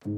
Good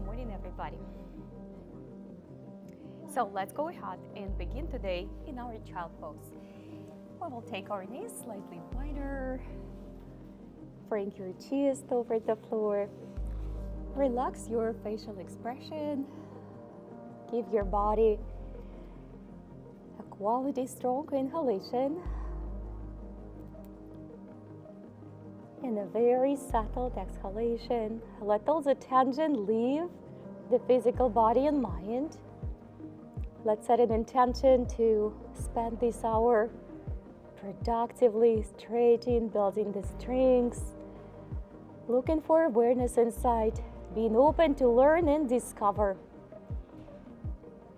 morning, everybody. So let's go ahead and begin today in our child pose. We will take our knees slightly wider. Bring your chest over the floor. Relax your facial expression. Give your body a quality strong inhalation and a very settled exhalation. Let all the tension leave the physical body and mind. Let's set an intention to spend this hour productively stretching, building the strengths, looking for awareness inside, being open to learn and discover.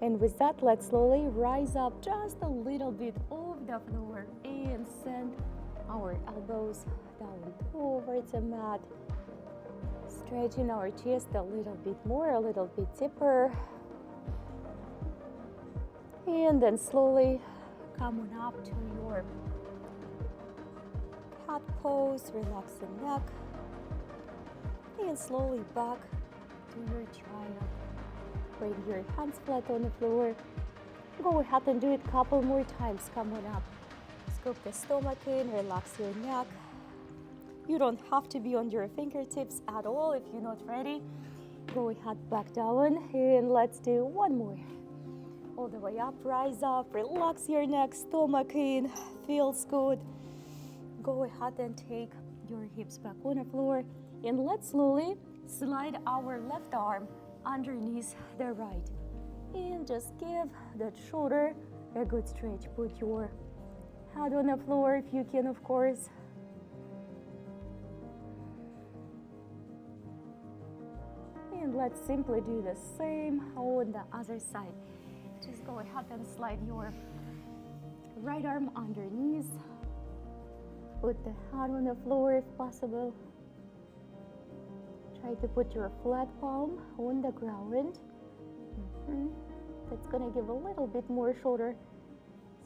And with that, let's slowly rise up just a little bit off the floor and send our elbows down towards the mat, stretching our chest a little bit more, a little bit deeper. And then slowly come on up to your cat pose, relax the neck, and slowly back to your triangle. Bring your hands flat on the floor. Go ahead and do it a couple more times. Come on up. Scoop the stomach in, relax your neck. You don't have to be on your fingertips at all if you're not ready. Go ahead, back down, and let's do one more. All the way up, rise up, relax your neck, stomach in, feels good. Go ahead and take your hips back on the floor, and let's slowly slide our left arm underneath the right. And just give that shoulder a good stretch. Put your head on the floor if you can, of course. And let's simply do the same on the other side. Just go ahead and slide your right arm underneath. Put the head on the floor if possible. Try to put your flat palm on the ground. That's gonna give a little bit more shoulder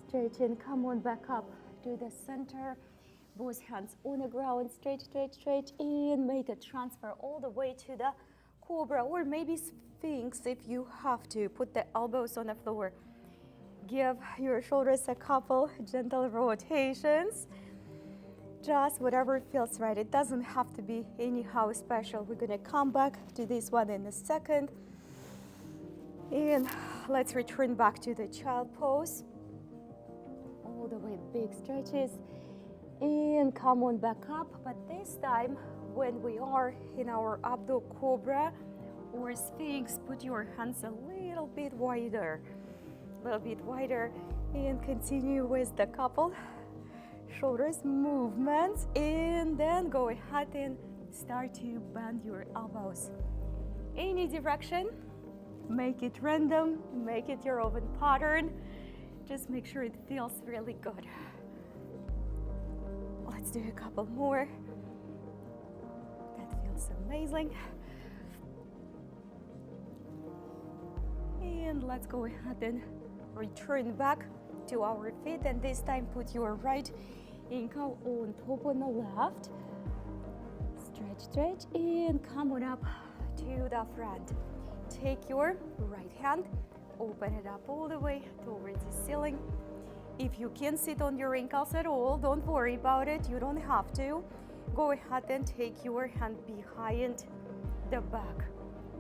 stretch, and come on back up to the center. Both hands on the ground, stretch, stretch, stretch, and make a transfer all the way to the cobra or maybe sphinx if you have to. Put the elbows on the floor. Give your shoulders a couple gentle rotations. Just whatever feels right. It doesn't have to be anyhow special. We're gonna come back to this one in a second. And let's return back to the child pose. All the way, big stretches. And come on back up. But this time, when we are in our abdo cobra or sphinx, put your hands a little bit wider. And continue with the couple shoulders movements, and then go ahead and start to bend your elbows any direction. Make it random, make it your own pattern. Just make sure it feels really good. Let's do a couple more. That feels amazing. And let's go ahead and return back to our feet, and this time put your right ankle on top on the left. Stretch, stretch, and come on up to the front. Take your right hand, open it up all the way towards the ceiling. If you can't sit on your ankles at all, don't worry about it. You don't have to. Go ahead and take your hand behind the back,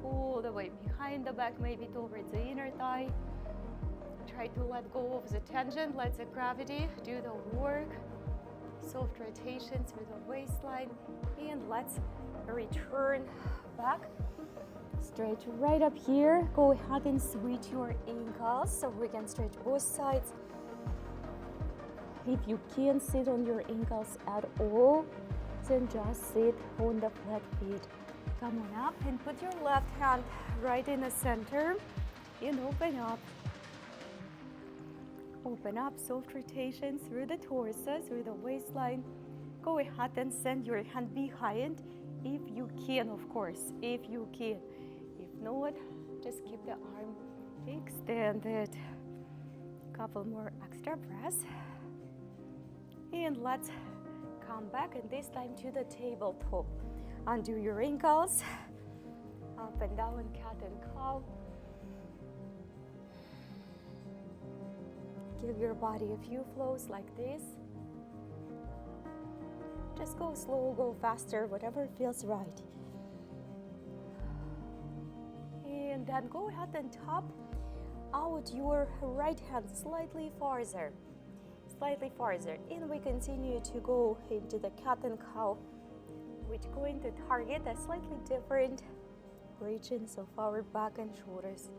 all the way behind the back, maybe towards the inner thigh. Try to let go of the tension, let the gravity do the work. Soft rotations with the waistline, and let's return back Stretch right up here. Go ahead and switch your ankles so we can stretch both sides. If you can't sit on your ankles at all, then just sit on the flat feet. Come on up and put your left hand right in the center and open up. Open up, soft rotation through the torso, through the waistline. Go ahead and send your hand behind if you can, of course, if you can. If not, just keep the arm extended. Couple more extra breaths. And let's come back, and this time to the tabletop. Undo your ankles, up and down, cat and cow. Give your body a few flows like this. Just go slow, go faster, whatever feels right. And then go ahead and top out your right hand slightly farther. Slightly farther. And we continue to go into the cat and cow, which is going to target a slightly different regions of our back and shoulders.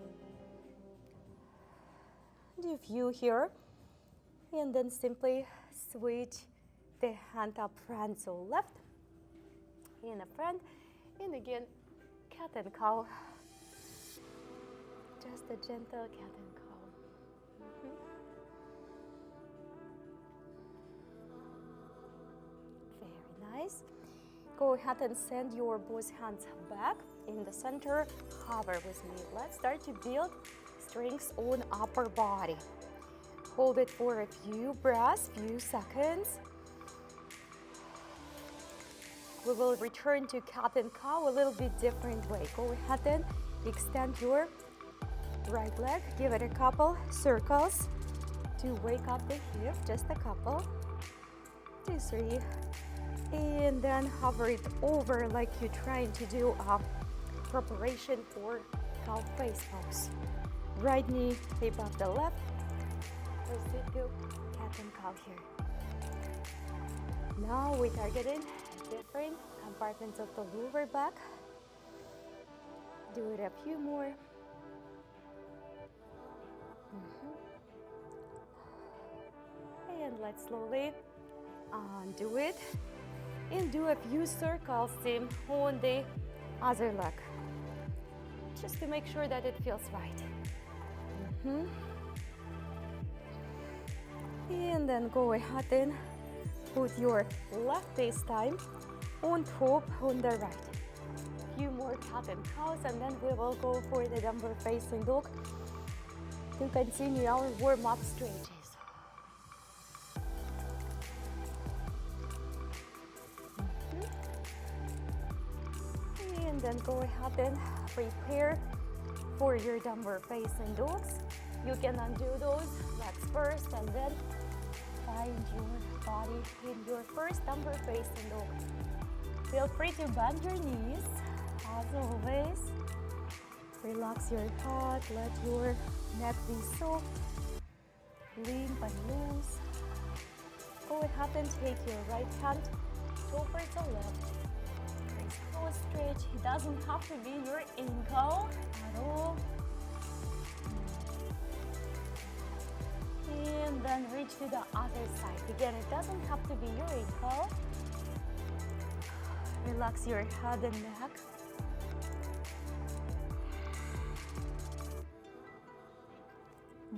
Do a few here, and then simply switch the hand up front, so left in the front, and again cat and cow. Just a gentle cat and cow. Very nice. Go ahead and send your both hands back in the center. Hover with me. Let's start to build strength on upper body. Hold it for a few breaths, few seconds. We will return to cat and cow a little bit different way. Go ahead and extend your right leg. Give it a couple circles to wake up the hip, just a couple, 2, 3. And then hover it over like you're trying to do a preparation for cow face pose. Right knee above the left. Proceed to cat and cow here. Now we're targeting different compartments of the lower back. Do it a few more. And let's slowly undo it. And do a few circles on the other leg, just to make sure that it feels right. And then go ahead and put your left this time on top on the right. Few more cat and cows, and then we will go for the downward facing dog to continue our warm-up stretches. And then go ahead and prepare for your downward facing dogs. You can undo those legs first and then find your body in your first downward facing dog. Feel free to bend your knees as always. Relax your heart, let your neck be soft, limp and loose. Go ahead and take your right hand towards the left. Stretch. It doesn't have to be your ankle at all. And then reach to the other side. Again, it doesn't have to be your ankle. Relax your head and neck.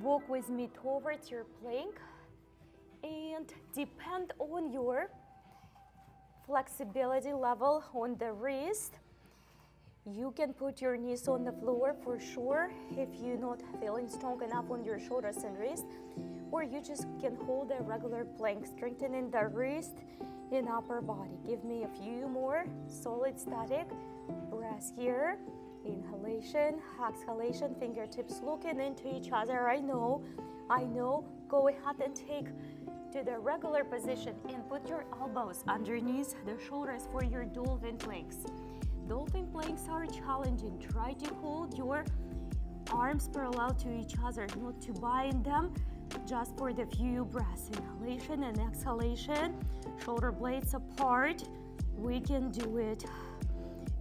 Walk with me towards your plank and depend on your flexibility level on the wrist. You can put your knees on the floor for sure if you're not feeling strong enough on your shoulders and wrist, or you just can hold a regular plank, strengthening the wrist and upper body. Give me a few more solid static breaths here. Inhalation, exhalation, fingertips looking into each other. I know. Go ahead and take to the regular position and put your elbows underneath the shoulders for your dolphin planks. Dolphin planks are challenging. Try to hold your arms parallel to each other, not to bind them, just for the few breaths. Inhalation and exhalation, shoulder blades apart. We can do it.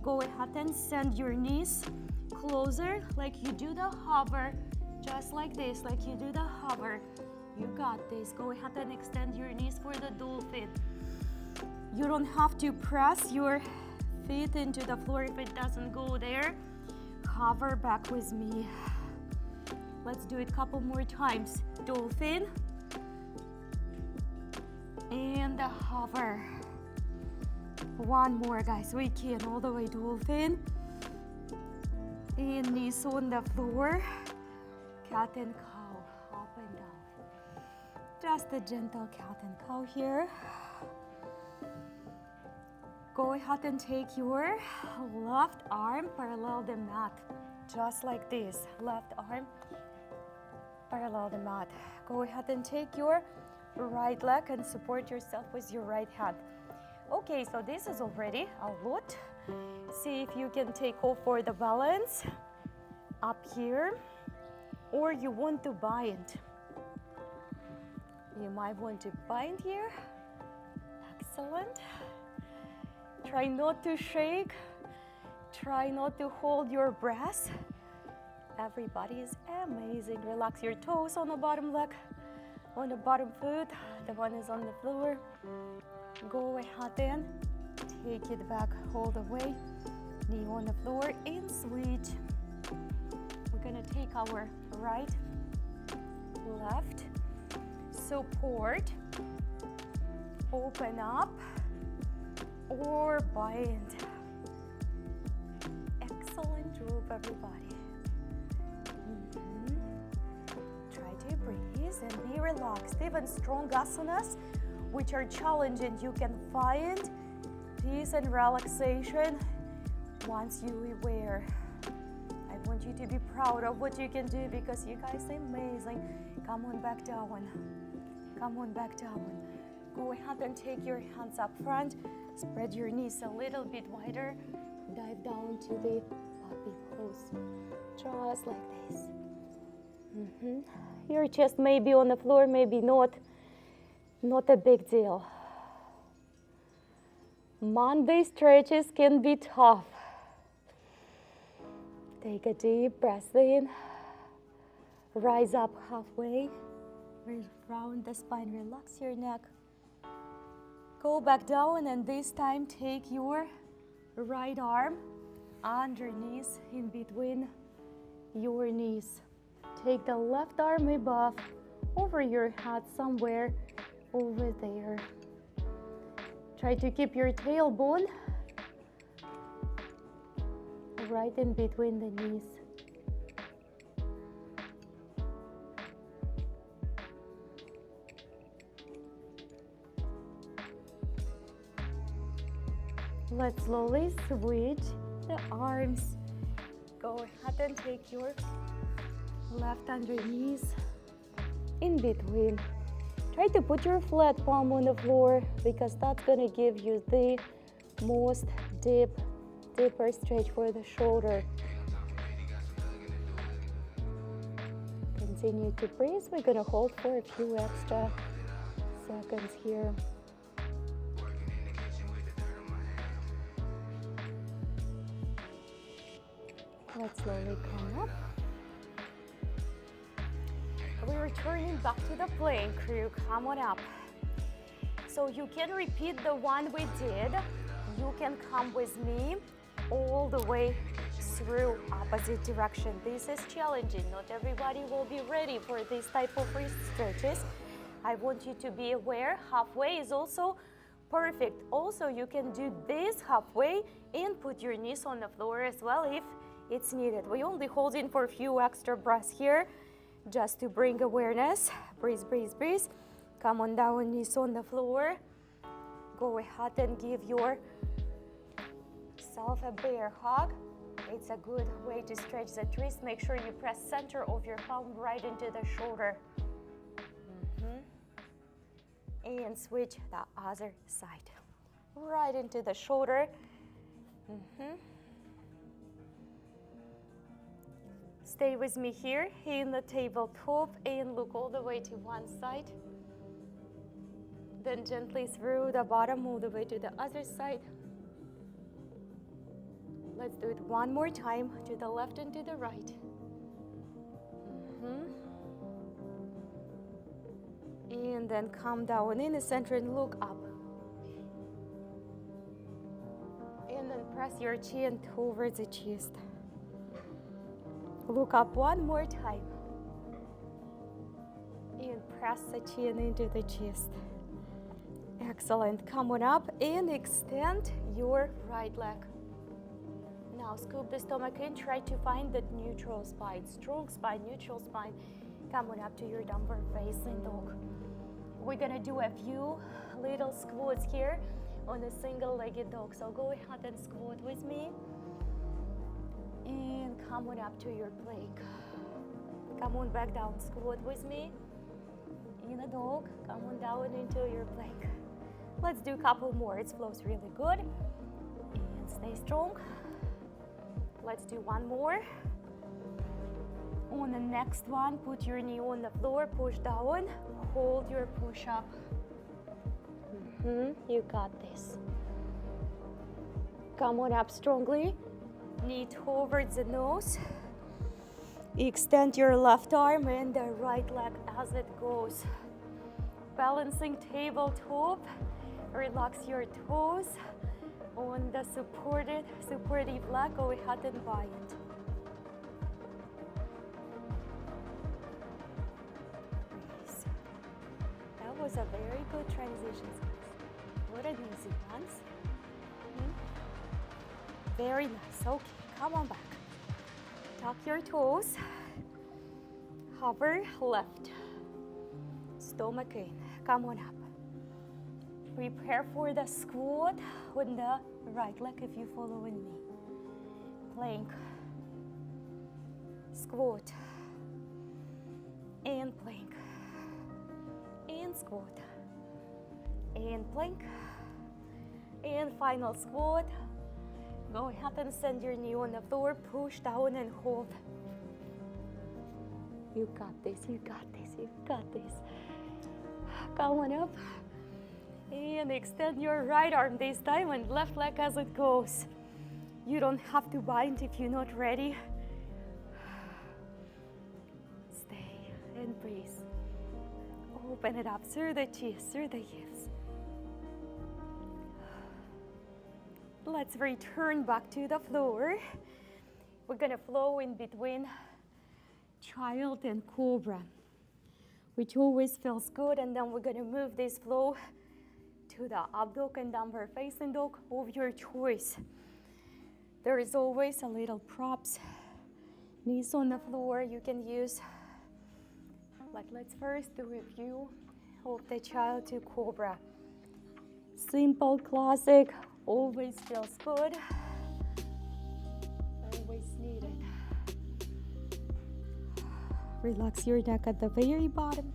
Go ahead and send your knees closer, like you do the hover, just like this, like you do the hover. You got this. Go ahead and extend your knees for the dolphin. You don't have to press your feet into the floor if it doesn't go there. Hover back with me. Let's do it a couple more times. Dolphin and the hover. One more, guys. We can. All the way dolphin and knees on the floor. Cat and cow, up and down. Just a gentle cat and cow here. Go ahead and take your left arm parallel the mat, just like this. Left arm parallel the mat. Go ahead and take your right leg and support yourself with your right hand. Okay, so this is already a lot. See if you can take off for the balance up here, or you want to bind. You might want to bind here. Excellent. Try not to shake. Try not to hold your breath. Everybody is amazing. Relax your toes on the bottom leg, on the bottom foot. The one is on the floor. Go ahead and take it back all the way. Knee on the floor and switch. We're gonna take our right, left, support, open up, or bind. Excellent job, everybody. Try to breathe and be relaxed. Even strong asanas, which are challenging, you can find peace and relaxation once you aware. I want you to be proud of what you can do because you guys are amazing. Come on back down. Come on back down. Go ahead and take your hands up front. Spread your knees a little bit wider. Dive down to the puppy pose. Just like this. Your chest may be on the floor, maybe not. Not a big deal. Monday stretches can be tough. Take a deep breath in. Rise up halfway. Round the spine, relax your neck. Go back down, and this time take your right arm underneath, in between your knees. Take the left arm above, over your head somewhere over there. Try to keep your tailbone right in between the knees. Let's slowly switch the arms. Go ahead and take your left underneath in between. Try to put your flat palm on the floor because that's going to give you the most deeper stretch for the shoulder. Continue to breathe. We're going to hold for a few extra seconds here. Let's slowly come up. We're returning back to the plank crew. Come on up. So you can repeat the one we did. You can come with me all the way through opposite direction. This is challenging. Not everybody will be ready for this type of wrist stretches. I want you to be aware halfway is also perfect. Also, you can do this halfway and put your knees on the floor as well if it's needed. We only hold in for a few extra breaths here just to bring awareness. Breathe, breathe, breathe. Come on down, knees on the floor. Go ahead and give yourself a bear hug. It's a good way to stretch the wrist. Make sure you press center of your palm right into the shoulder. And switch the other side. Right into the shoulder. Stay with me here in the tabletop and look all the way to one side. Then gently through the bottom all the way to the other side. Let's do it one more time, to the left and to the right. And then come down in the center and look up. And then press your chin towards the chest. Look up one more time. And press the chin into the chest. Excellent. Come on up and extend your right leg. Now scoop the stomach in. Try to find that neutral spine. Strong spine, neutral spine. Come on up to your downward facing dog. We're gonna do a few little squats here on a single-legged dog. So go ahead and squat with me. And come on up to your plank. Come on back down. Squat with me. In a dog. Come on down into your plank. Let's do a couple more. It flows really good. And stay strong. Let's do one more. On the next one, put your knee on the floor, push down, hold your push up. You got this. Come on up strongly. Knee towards the nose. Extend your left arm and the right leg as it goes. Balancing tabletop. Relax your toes on the supportive leg. Go ahead and bind. That was a very good transition. What an easy one. Very nice. Okay, come on back. Tuck your toes. Hover left. Stomach in. Come on up. Prepare for the squat on the right leg if you following me. Plank. Squat. And plank. And squat. And plank. And final squat. Go ahead and send your knee on the floor. Push down and hold. You got this, you got this, you got this. Come on up. And extend your right arm this time and left leg as it goes. You don't have to bind if you're not ready. Stay and breathe. Open it up through the chest, through the hips. Let's return back to the floor. We're gonna flow in between child and cobra, which always feels good. And then we're gonna move this flow to the up dog and downward facing dog of your choice. There is always a little props, knees on the floor you can use. But let's first do a view of the child to cobra. Simple, classic, always feels good, always needed. Relax your neck at the very bottom.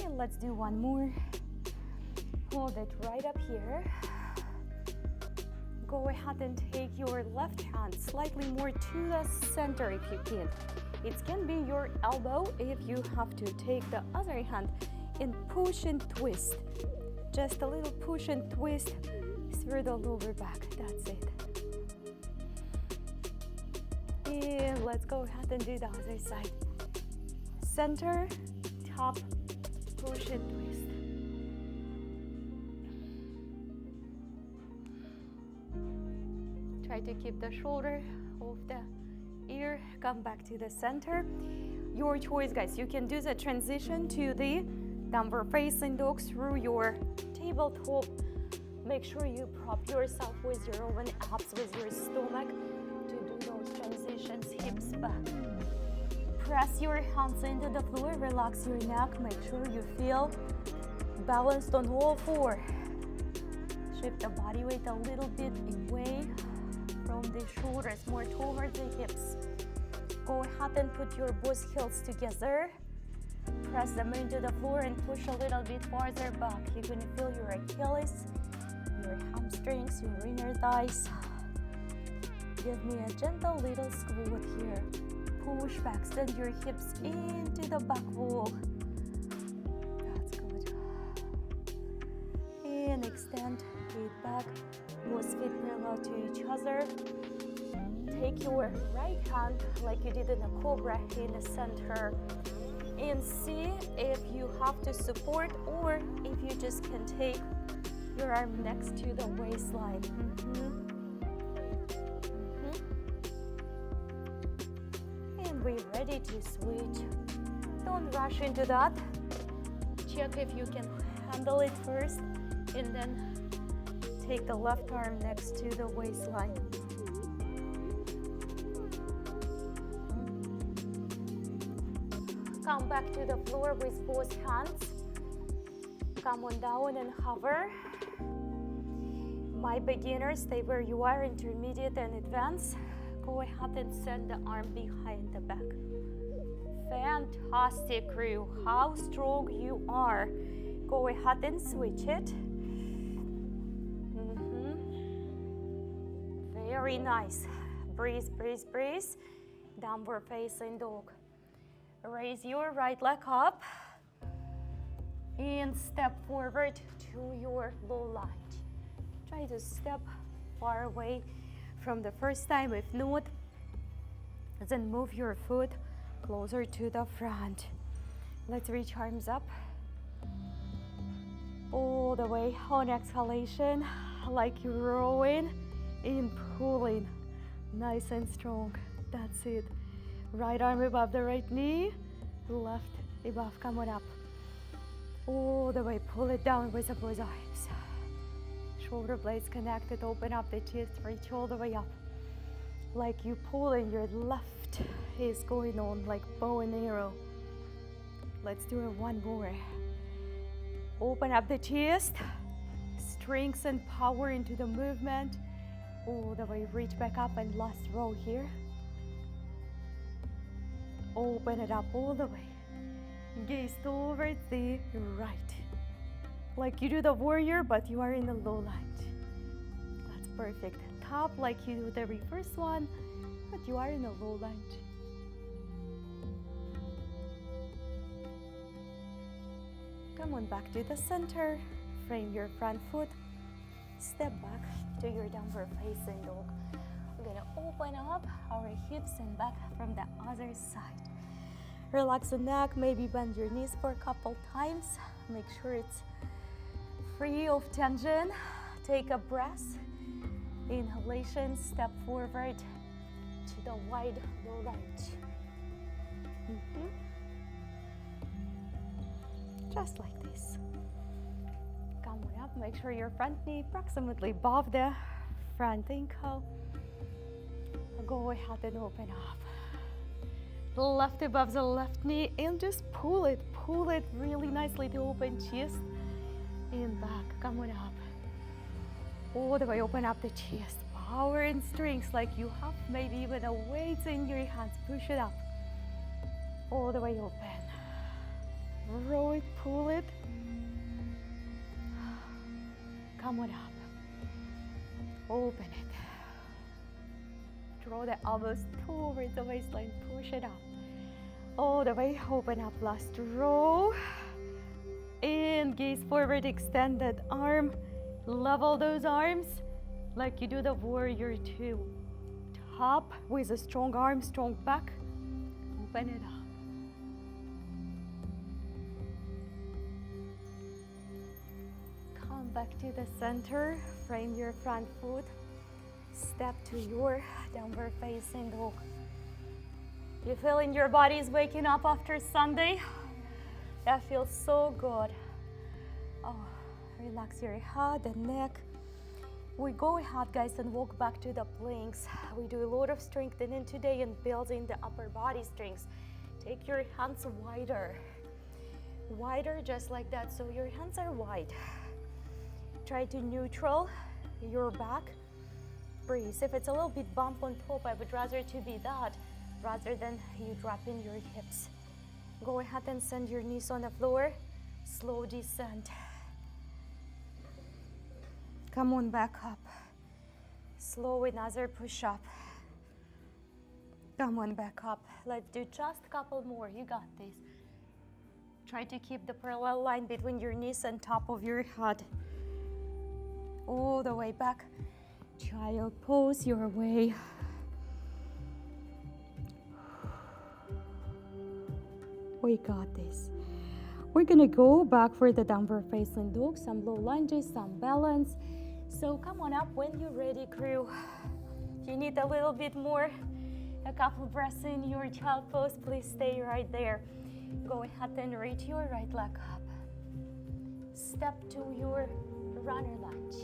And let's do one more. Hold it right up here. Go ahead and take your left hand slightly more to the center if you can. It can be your elbow if you have to take the other hand and push and twist. Just a little push and twist through the lower back. That's it. And let's go ahead and do the other side. Center, top, push and twist. Try to keep the shoulder off the ear. Come back to the center. Your choice, guys. You can do the transition to the downward facing dog through your tabletop. Make sure you prop yourself with your own abs, with your stomach to do those transitions, hips back. Press your hands into the floor, relax your neck. Make sure you feel balanced on all four. Shift the body weight a little bit away from the shoulders, more towards the hips. Go ahead and put your both heels together. Press them into the floor and push a little bit farther back. You're going to feel your Achilles, your hamstrings, your inner thighs. Give me a gentle little squat here. Push back, send your hips into the back wall. That's good. and extend it back. Both feet parallel to each other. Take your right hand like you did in a cobra in the center and see if you have to support or if you just can take your arm next to the waistline. And we're ready to switch. Don't rush into that. Check if you can handle it first and then take the left arm next to the waistline. Come back to the floor with both hands. Come on down and hover. My beginners, stay where you are, intermediate and advanced. Go ahead and send the arm behind the back. Fantastic, crew. How strong you are. Go ahead and switch it. Very nice. Breathe, breathe, breathe. Downward facing dog. Raise your right leg up and step forward to your low lunge. Try to step far away from the first time. If not, then move your foot closer to the front. Let's reach arms up all the way on exhalation, like you're rowing and pulling nice and strong. That's it. Right arm above the right knee, left above. Come on up all the way. Pull it down with both arms. Shoulder blades connected. Open up the chest. Reach all the way up, like you pulling your left is going on like bow and arrow. Let's do it one more. Open up the chest. Strength and power into the movement. All the way. Reach back up and last row here. Open it up all the way. Gaze towards the right. Like you do the warrior, but you are in the low lunge. That's perfect. Top like you do the reverse one, but you are in a low lunge. Come on back to the center. Frame your front foot. Step back to your downward facing dog. We're gonna open up our hips and back from the other side. Relax the neck, maybe bend your knees for a couple times. Make sure it's free of tension. Take a breath. Inhalation, step forward to the wide low lunge. Just like this. Come on up, make sure your front knee approximately above the front ankle. Go ahead and open up. Left above the left knee and just pull it really nicely to open chest and back. Come on up. All the way, open up the chest. Power and strength like you have maybe even a weight in your hands. Push it up. All the way open. Roll it, pull it. Come on up. Open it. Draw the elbows towards the waistline. Push it up. All the way. Open up. Last row. And gaze forward. Extended arm. Level those arms like you do the warrior two. Top with a strong arm, strong back. Open it up. Come back to the center. Frame your front foot. Step to your downward facing dog. You feeling your body is waking up after Sunday? That feels so good. Oh, relax your head and neck. We go ahead, guys, and walk back to the planks. We do a lot of strengthening today and building the upper body strength. Take your hands wider. Wider, just like that, so your hands are wide. Try to neutral your back. Breathe. If it's a little bit bump on top, I would rather to be that rather than you dropping your hips. Go ahead and send your knees on the floor. Slow descent. Come on back up. Slow another push up. Come on back up. Let's do just a couple more. You got this. Try to keep the parallel line between your knees and top of your head. all the way back. Child pose your way. We got this. We're gonna go back for the downward facing dog, some low lunges, some balance. So come on up when you're ready, crew. If you need a little bit more, a couple breaths in your child pose, please stay right there. Go ahead and reach your right leg up. Step to your runner lunge.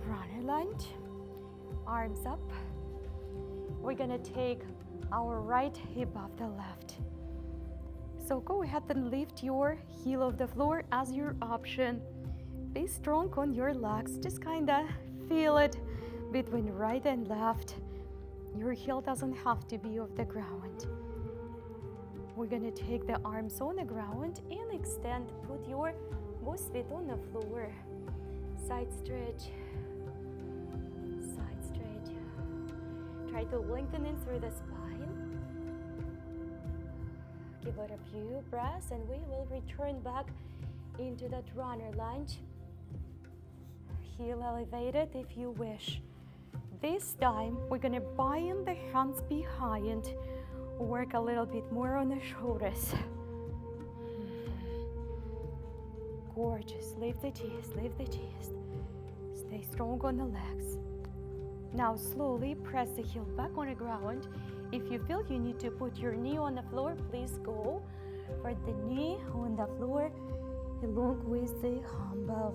Runner lunge, arms up. We're gonna take our right hip off the left. So go ahead and lift your heel off the floor as your option. Be strong on your legs, just kinda feel it between right and left. Your heel doesn't have to be off the ground. We're gonna take the arms on the ground and extend. Put your both feet on the floor. Side stretch. Side stretch. Try to lengthen in through the spine. Give it a few breaths and we will return back into that runner lunge. Heel elevated if you wish. This time we're gonna bind the hands behind. Work a little bit more on the shoulders. Gorgeous. Lift the chest, lift the chest. Stay strong on the legs. Now slowly press the heel back on the ground. If you feel you need to put your knee on the floor, please go for the knee on the floor along with the humble.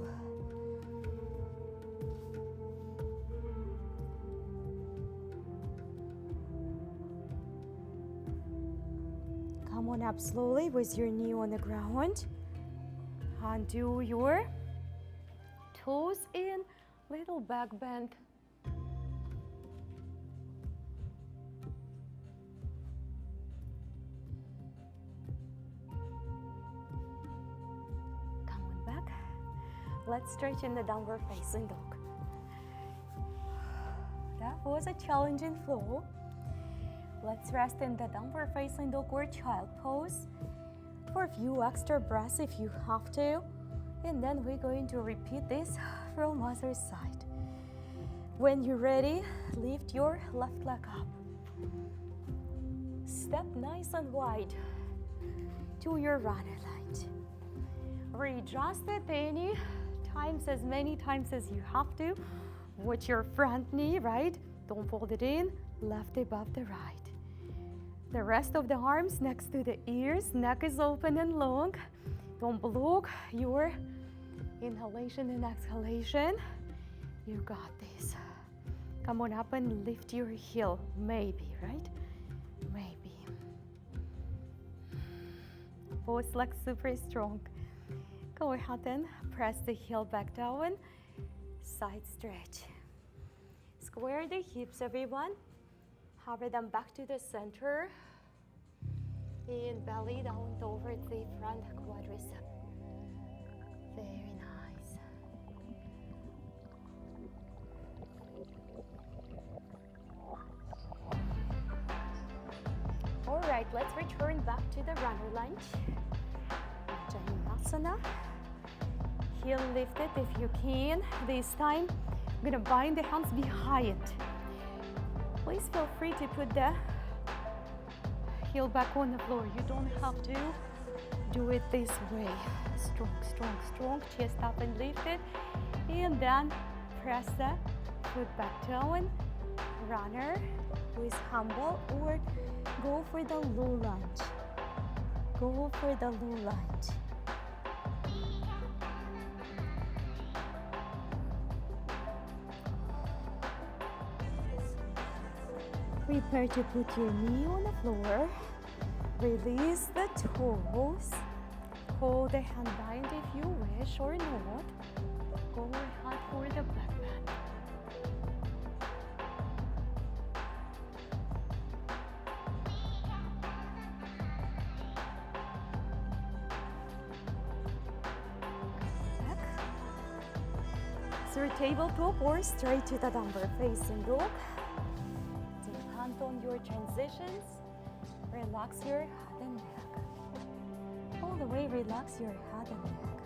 Come on up slowly with your knee on the ground. Undo your toes in, little back bend. Come on back. Let's stretch in the downward facing dog. That was a challenging flow. Let's rest in the downward facing dog or child pose for a few extra breaths if you have to. And then we're going to repeat this from other side. When you're ready, lift your left leg up. Step nice and wide to your runner lunge. Readjust it as many times as you have to. Watch your front knee, right? Don't fold it in, left above the right. The rest of the arms next to the ears, neck is open and long. Don't block your inhalation and exhalation. You got this. Come on up and lift your heel, maybe, right? Maybe. Both legs super strong. Go ahead and press the heel back down. Side stretch. Square the hips, everyone. Hover them back to the center. And belly down over the front quadricep. Very nice. All right, let's return back to the runner lunge. Janasana. Heel lifted if you can. This time, I'm gonna bind the hands behind. Please feel free to put the heel back on the floor. You don't have to do it this way. Strong, strong, strong. Chest up and lifted. And then press the foot back down. Runner with humble or go for the low lunge. Go for the low lunge. Prepare to put your knee on the floor. Release the toes. Hold the hand bind if you wish or not. Go ahead for the back bend. Back. Through tabletop or straight to the downward facing dog. On your transitions, relax your head and neck. All the way, relax your head and neck.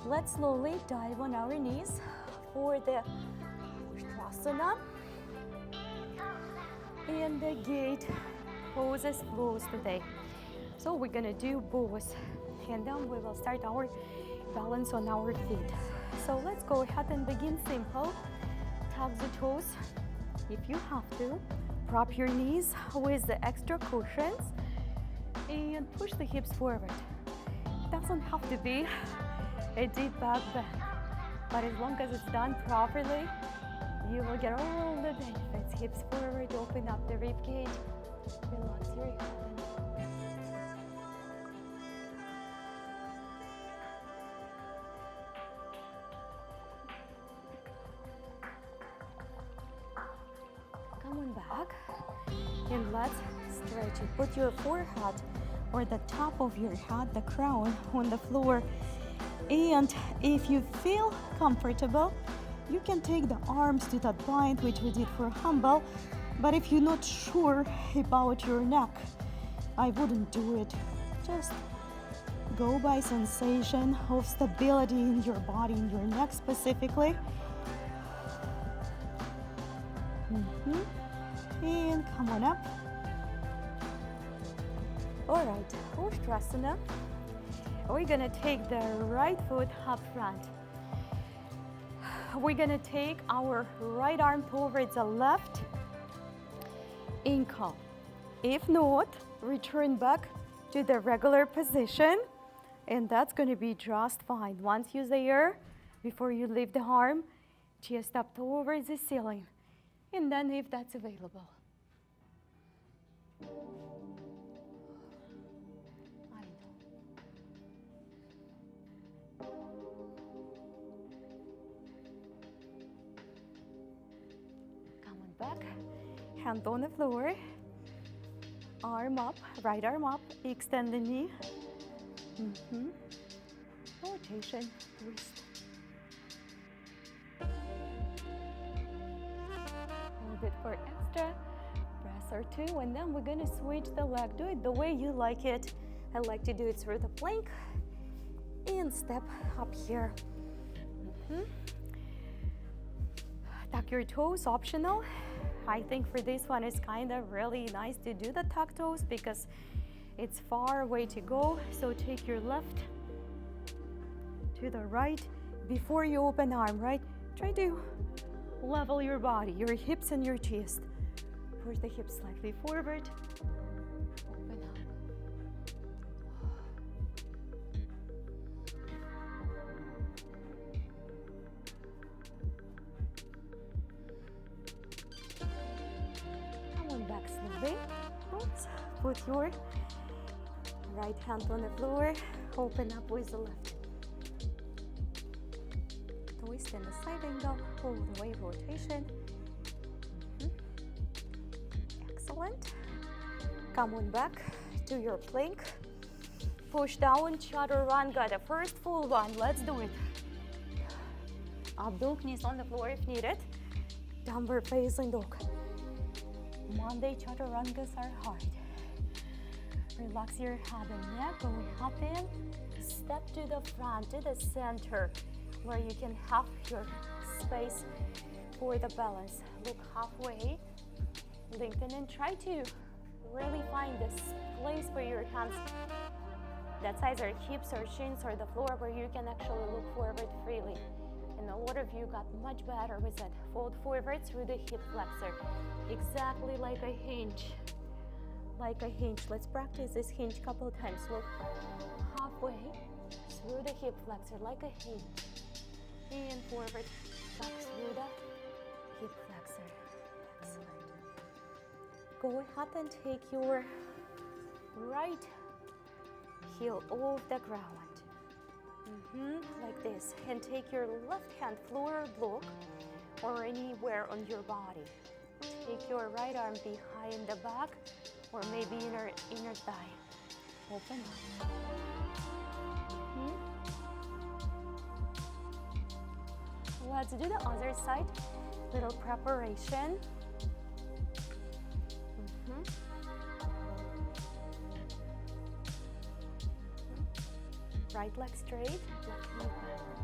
Let's slowly dive on our knees for the Ustrasana. And the gate poses flows today. So we're gonna do both. And then we will start our balance on our feet. So let's go ahead and begin simple. Tuck the toes if you have to. Prop your knees with the extra cushions and push the hips forward. It doesn't have to be a deep back bend, but as long as it's done properly, you will get all the benefits. Hips forward, open up the rib cage, relax your abdomen. Come on back and let's stretch it. Put your forehead or the top of your head, the crown, on the floor. And if you feel comfortable, you can take the arms to that bind, which we did for humble. But if you're not sure about your neck, I wouldn't do it. Just go by sensation of stability in your body, in your neck specifically. And come on up. All right, Ustrasana. We're gonna take the right foot up front. We're gonna take our right arm towards the left ankle. If not, return back to the regular position, and that's gonna be just fine. Once you're there, before you leave the arm, chest up towards the ceiling, and then if that's available. Back, hand on the floor, arm up, right arm up, extend the knee. Rotation, twist. Hold it for extra breath or two, and then we're gonna switch the leg. Do it the way you like it. I like to do it through the plank and step up here. Tuck your toes, optional. I think for this one it's kind of really nice to do the tuck toes because it's far way to go. So take your left to the right before you open arm, right? Try to level your body, your hips and your chest. Push the hips slightly forward. Open up. Back slowly. Put your right hand on the floor. Open up with the left. Twist in the side angle. All the way rotation. Excellent. Come on back to your plank. Push down, chaturanga. The first full one. Let's do it. Up dog, knees on the floor if needed. Downward facing dog. Monday chaturangas are hard. Relax your head and neck, going up in. Step to the front, to the center, where you can have your space for the balance. Look halfway, lengthen and try to really find this place for your hands. That's either hips or shins or the floor where you can actually look forward freely. And a lot of you got much better with it. Fold forward through the hip flexor. Exactly like a hinge. Like a hinge. Let's practice this hinge a couple times. Look halfway through the hip flexor like a hinge. And forward, back through the hip flexor. Excellent. Go ahead and take your right heel off the ground. Like this. And take your left hand floor block or anywhere on your body. Take your right arm behind the back or maybe inner thigh. Open up. Let's do the other side. Little preparation. Right leg straight, left knee back.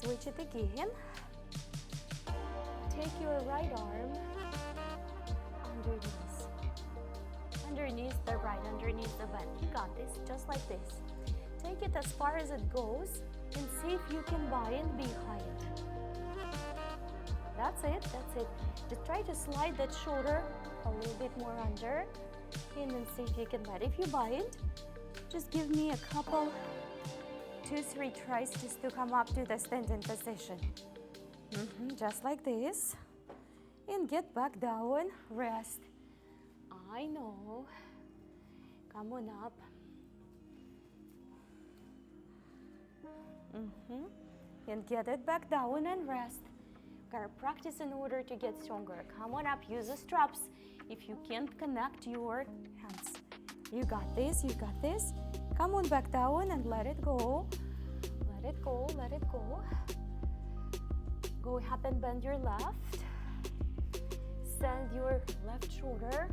Switch it again. Take your right arm underneath the right, underneath the bed. You got this, just like this. Take it as far as it goes and see if you can bind behind. That's it, that's it. Just try to slide that shoulder a little bit more under and then see if you can bind. If you bind, just give me a couple, 2-3 tries just to come up to the standing position. Just like this. And get back down, rest. I know. Come on up. And get it back down and rest. Gotta practice in order to get stronger. Come on up, use the straps. If you can't connect your hands. You got this, you got this. Come on back down and let it go. Let it go, let it go. Go ahead and bend your left. Send your left shoulder,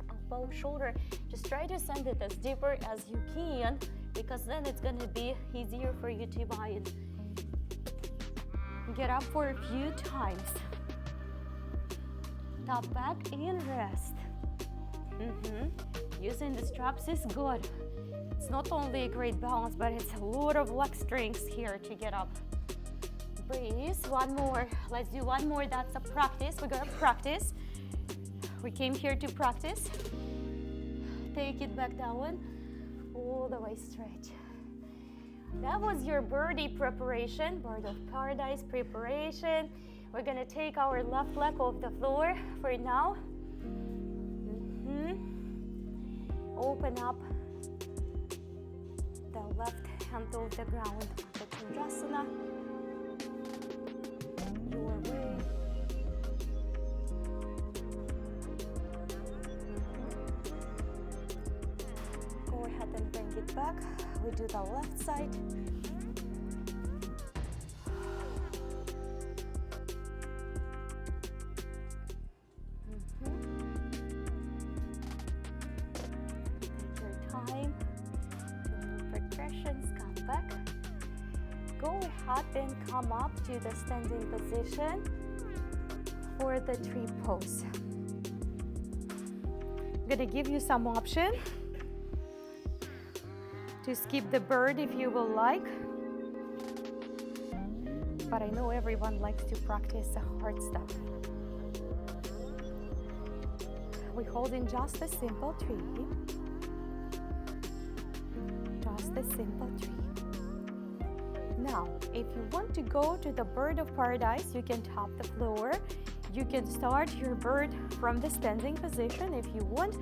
elbow, shoulder. Just try to send it as deeper as you can, because then it's gonna be easier for you to bind. Get up for a few times. Top back and rest. Using the straps is good. It's not only a great balance, but it's a lot of leg strength here to get up. Breathe, one more. Let's do one more. That's a practice. We're gonna practice. We came here to practice. Take it back down, all the way straight. That was your birdie preparation, bird of paradise preparation. We're gonna take our left leg off the floor for now. Open up the left hand off the ground, the Chandrasana. Your way. Go ahead and bring it back. We do the left side. Take your time. Do little progressions. Come back. Go ahead and come up to the standing position for the tree pose. I'm gonna give you some option to skip the bird if you will like, but I know everyone likes to practice the hard stuff. We hold in just a simple tree, just a simple tree. Now, if you want to go to the bird of paradise, you can tap the floor. You can start your bird from the standing position if you want,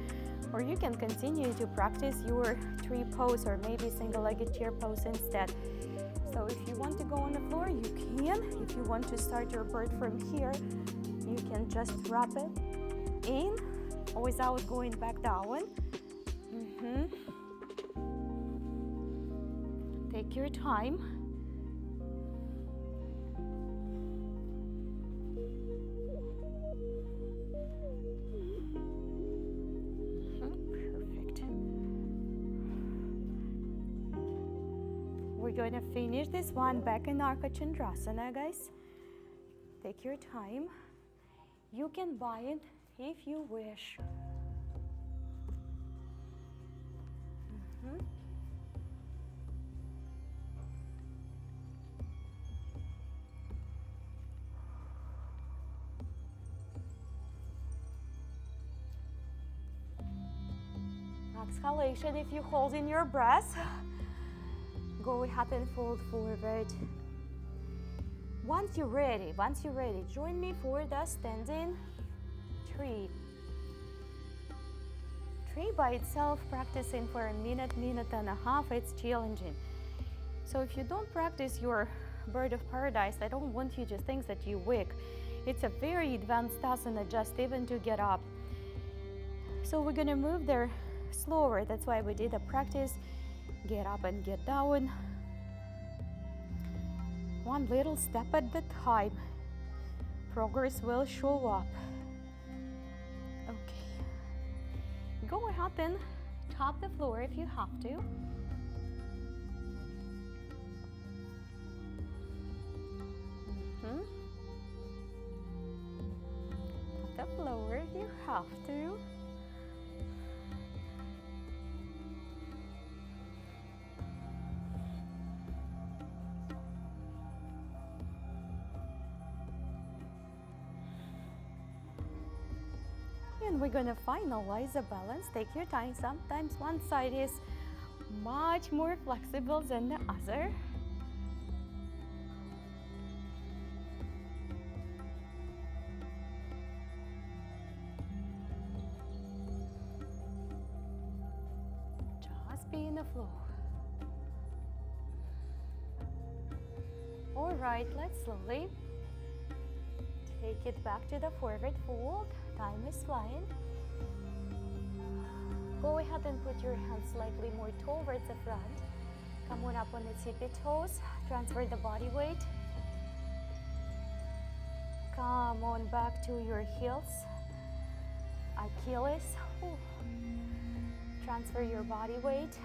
or you can continue to practice your tree pose or maybe single-legged chair pose instead. So if you want to go on the floor, you can. If you want to start your bird from here, you can just wrap it in without going back down. Take your time. We're going to finish this one back in Arca Chandrasana, guys. Take your time. You can bind if you wish. Exhalation if you hold in your breath. Go ahead and fold forward. Once you're ready, join me for the standing tree. Tree by itself, practicing for a minute and a half, it's challenging. So if you don't practice your bird of paradise, I don't want you to think that you're weak. It's a very advanced asana just even to get up. So we're gonna move there slower. That's why we did a practice. Get up and get down. One little step at a time. Progress will show up. Okay. Go ahead and tap the floor if you have to. Put the floor if you have to. And we're gonna finalize the balance. Take your time. Sometimes one side is much more flexible than the other. Just be in the flow. All right, let's slowly take it back to the forward fold. Time is flying. Go ahead and put your hands slightly more towards the front. Come on up on the tippy toes. Transfer the body weight. Come on back to your heels. Achilles. Ooh. Transfer your body weight.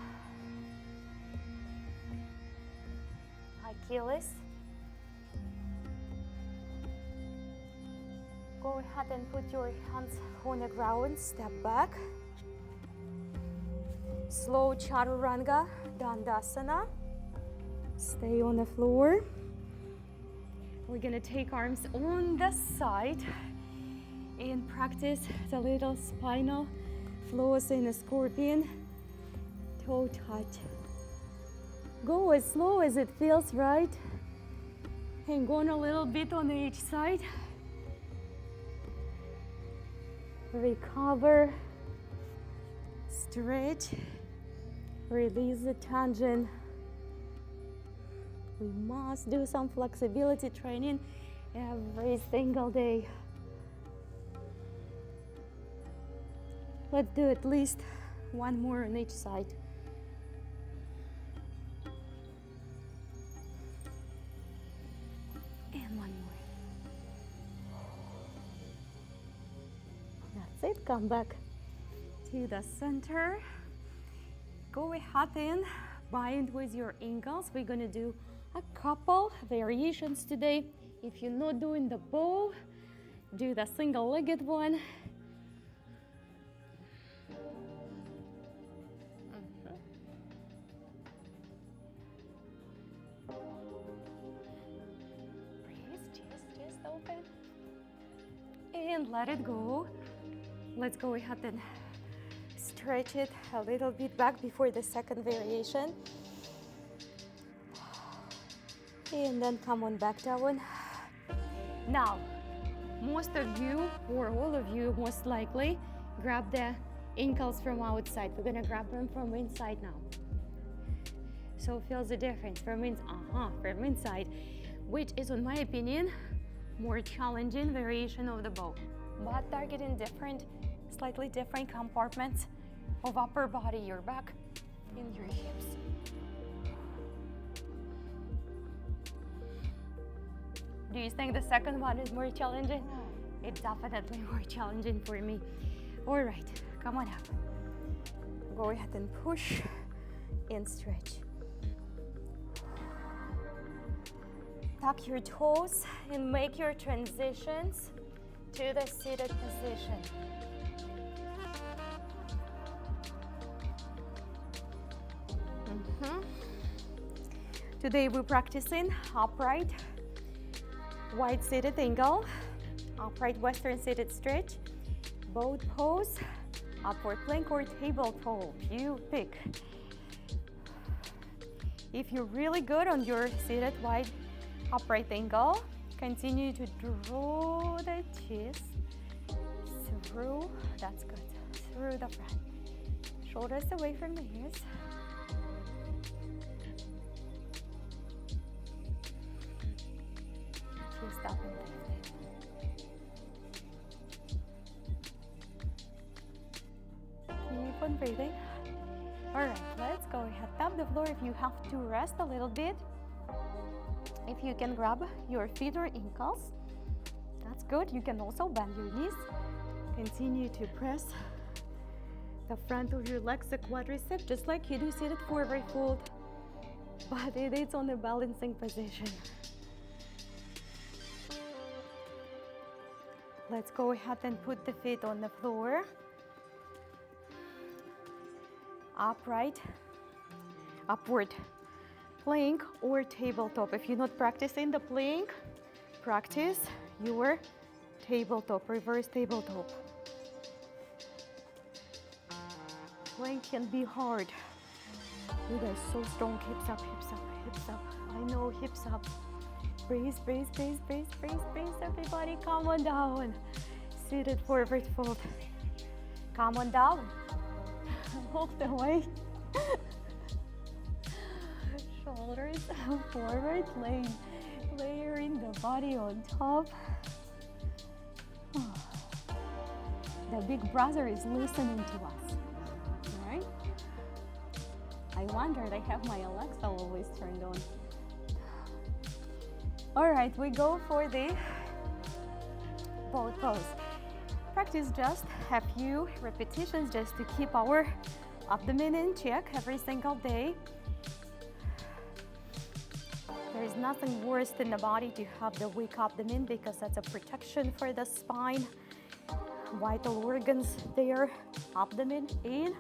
Achilles. Go ahead and put your hands on the ground, step back. Slow chaturanga, dandasana. Stay on the floor. We're gonna take arms on the side and practice the little spinal flows in a scorpion. Toe touch. Go as slow as it feels, right? Hang on a little bit on each side. Recover, stretch, release the tension. We must do some flexibility training every single day. Let's do at least one more on each side. And one more. That's it. Come back to the center. Go ahead and bind with your ankles. We're going to do a couple variations today. If you're not doing the bow, do the single-legged one. Breathe, chest open. And let it go. Let's go ahead and stretch it a little bit back before the second variation. And then come on back down. Now, most of you, or all of you most likely, grab the ankles from outside. We're gonna grab them from inside now. So feel the difference from inside, which is, in my opinion, more challenging variation of the bow, but targeting different, slightly different compartments of upper body, your back and your hips. Do you think the second one is more challenging? It's definitely more challenging for me. All right, come on up. Go ahead and push and stretch. Tuck your toes and make your transitions to the seated position. Today we're practicing upright wide seated angle, upright western seated stretch, boat pose, upward plank or tabletop, you pick. If you're really good on your seated wide upright angle, continue to draw the chest through, that's good, through the front. Shoulders away from the ears. Chest up and lifted. Keep on breathing. All right, let's go ahead. Tap the floor if you have to rest a little bit. If you can grab your feet or ankles, that's good. You can also bend your knees. Continue to press the front of your legs, the quadricep, just like you do seated forward fold, but it is on a balancing position. Let's go ahead and put the feet on the floor. Upright, upward plank or tabletop. If you're not practicing the plank, practice your tabletop, reverse tabletop. Plank can be hard. You guys so strong. Hips up, hips up, hips up. I know, hips up. Breathe, breathe, breathe, breathe, breathe, breathe. Everybody, come on down. Seated forward fold. Come on down. All the way. Shoulders forward, layering the body on top. The big brother is listening to us, right? I wondered, I have my Alexa always turned on. All right, we go for the boat pose. Practice just a few repetitions just to keep our abdomen in check every single day. There's nothing worse in the body to have the weak abdomen because that's a protection for the spine, vital organs there, abdomen in,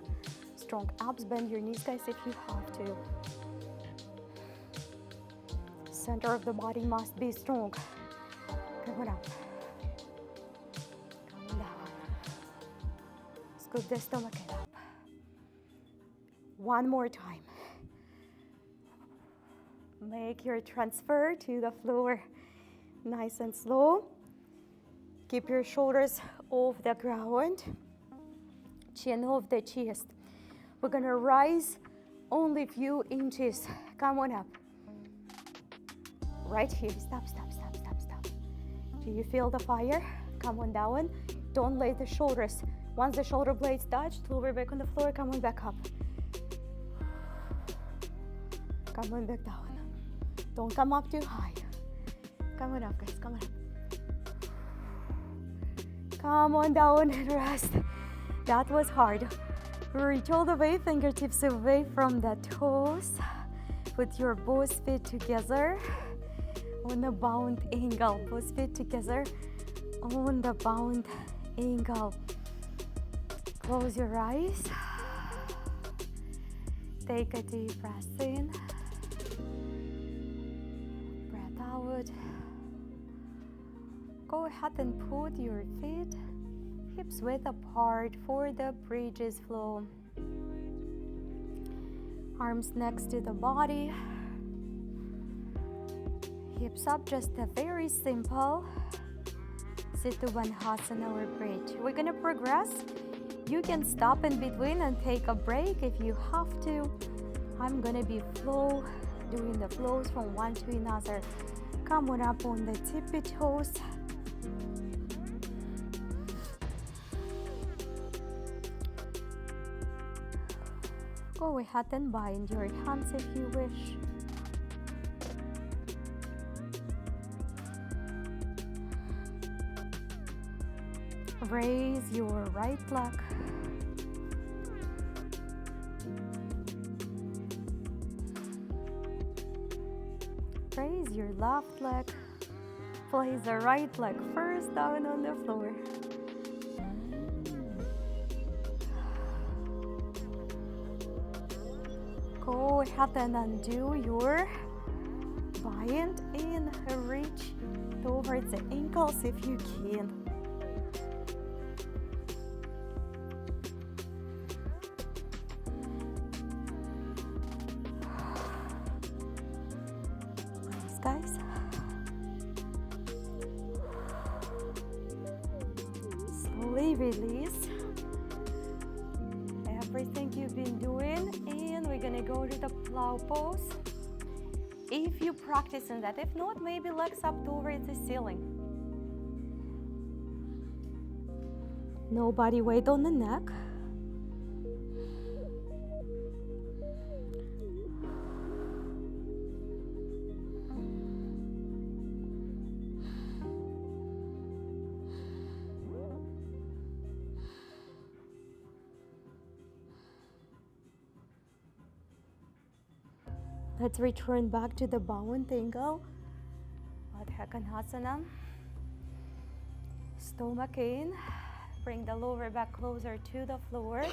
strong abs. Bend your knees, guys, if you have to. Center of the body must be strong. Come on up. Come down. Scoop the stomach up. One more time. Make your transfer to the floor nice and slow. Keep your shoulders off the ground, chin off the chest. We're gonna rise only a few inches. Come on up. Right here. Stop, stop, stop, stop, stop. Do you feel the fire? Come on down. Don't lay the shoulders. Once the shoulder blades touch, lower back on the floor. Come on back up. Come on back down. Don't come up too high. Come on up, guys. Come on up. Come on down and rest. That was hard. Reach all the way, fingertips away from the toes. Put your both feet together on a bound angle. Both feet together on the bound angle. Close your eyes. Take a deep breath in. Breath out. Go ahead and put your feet hips width apart for the bridges flow. Arms next to the body. Hips up, just a very simple Situbanhasana or bridge. We're gonna progress. You can stop in between and take a break if you have to. I'm gonna be doing the flows from one to another. Come on up on the tippy toes. Go ahead and bind your hands if you wish. Raise your right leg. Raise your left leg. Place the right leg first down on the floor. Go ahead and undo your bind and reach towards the ankles if you can. Nice, guys. Slowly release everything you've been doing, and we're gonna go to the plow pose. If you practice in that, if not, maybe legs up towards the ceiling. No body weight on the neck. Let's return back to the bound angle. Adhakanhasana. Stomach in. Bring the lower back closer to the floor.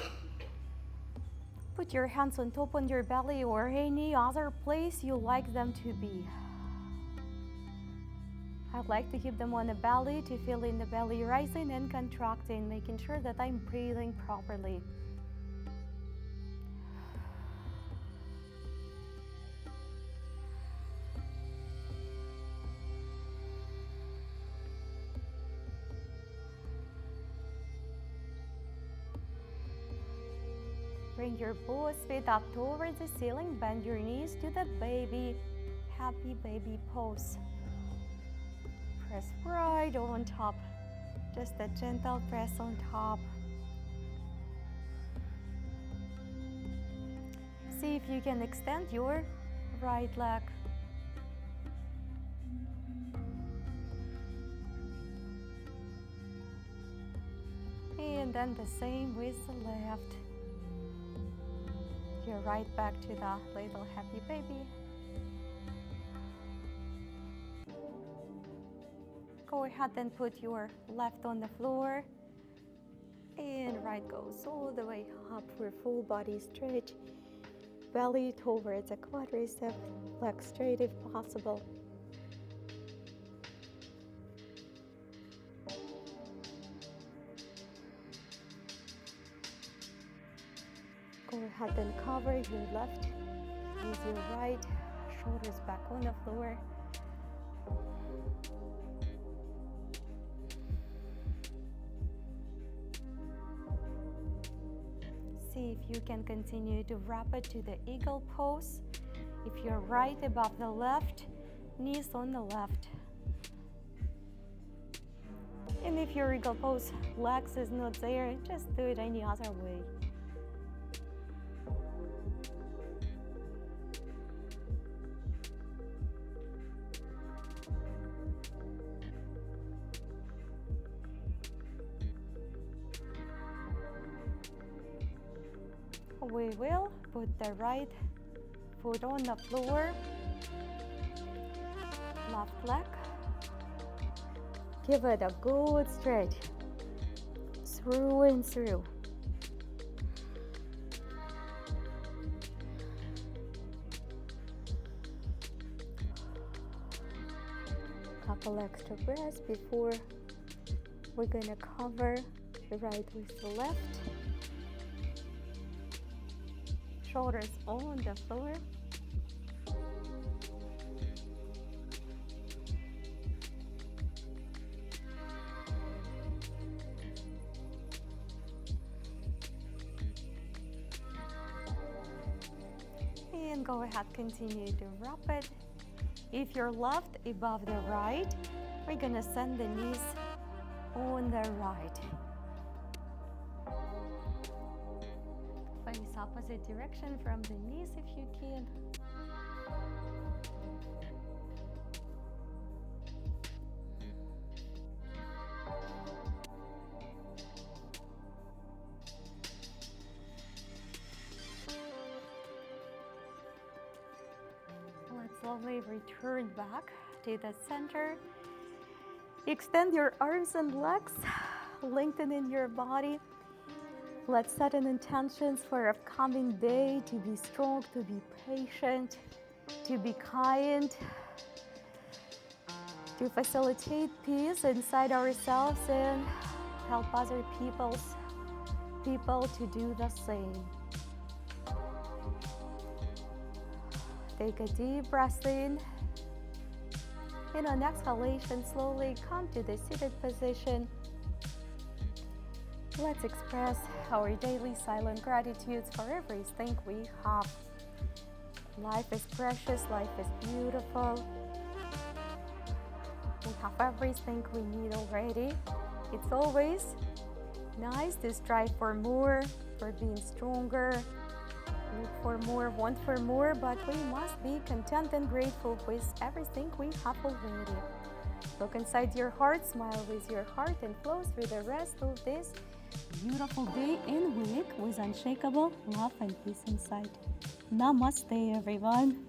Put your hands on top on your belly or any other place you like them to be. I'd like to keep them on the belly to feel in the belly rising and contracting, making sure that I'm breathing properly. Bring your both feet up towards the ceiling, bend your knees to the baby, happy baby pose. Press right on top, just a gentle press on top. See if you can extend your right leg. And then the same with the left. You're right back to the little happy baby. Go ahead and put your left on the floor. And right goes all the way up for full body stretch. Belly towards the quadricep, legs straight if possible. Go ahead and cover your left with your right, shoulders back on the floor. See if you can continue to wrap it to the eagle pose. If you're right above the left, knees on the left. And if your eagle pose legs is not there, just do it any other way. We will put the right foot on the floor, left leg. Give it a good stretch, through and through. Couple extra breaths before we're gonna cover the right with the left. Shoulders on the floor. And go ahead, continue to wrap it. If you're left above the right, we're gonna send the knees on the right. Face opposite direction from the knees if you can. Let's slowly return back to the center. Extend your arms and legs, lengthening your body. Let's set an intention for upcoming day to be strong, to be patient, to be kind, to facilitate peace inside ourselves and help other people to do the same. Take a deep breath in. And on exhalation, slowly come to the seated position. Let's express our daily silent gratitudes for everything we have. Life is precious, life is beautiful. We have everything we need already. It's always nice to strive for more, for being stronger, look for more, want for more, but we must be content and grateful with everything we have already. Look inside your heart, smile with your heart, and flow through the rest of this beautiful day and week with unshakable love and peace inside. Namaste, everyone.